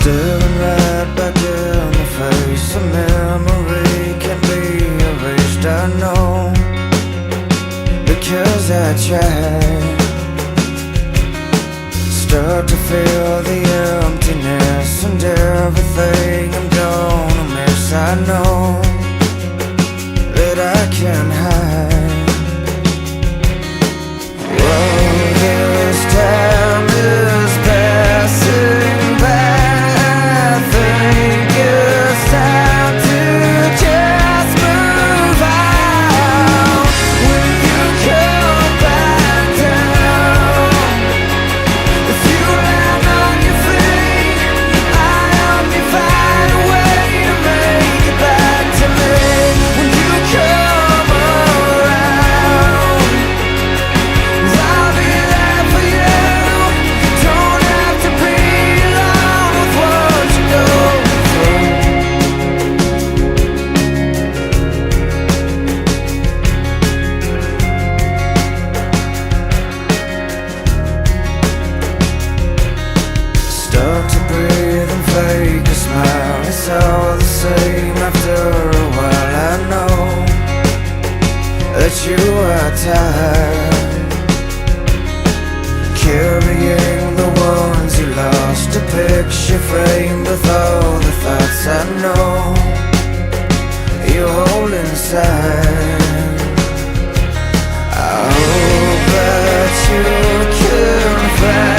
Staring right back in the face. A memory can't be erased, I know, because I tried. Start to feel the emptiness and everything I'm gonna miss. I know that I can't hide. Well, this time is passing by. I think it's time to just move on. When you come back down, if you land on your feet, I hope you find a way to make it back to me. When you come around, I'll be there for you. Don't have to be alone with what you go through. Start to breathe and fake a smile. It's all the same after a while. I know that you are tired, carrying the ones you lost. A picture framed with all the thoughts I know you hold inside. I hope that you can find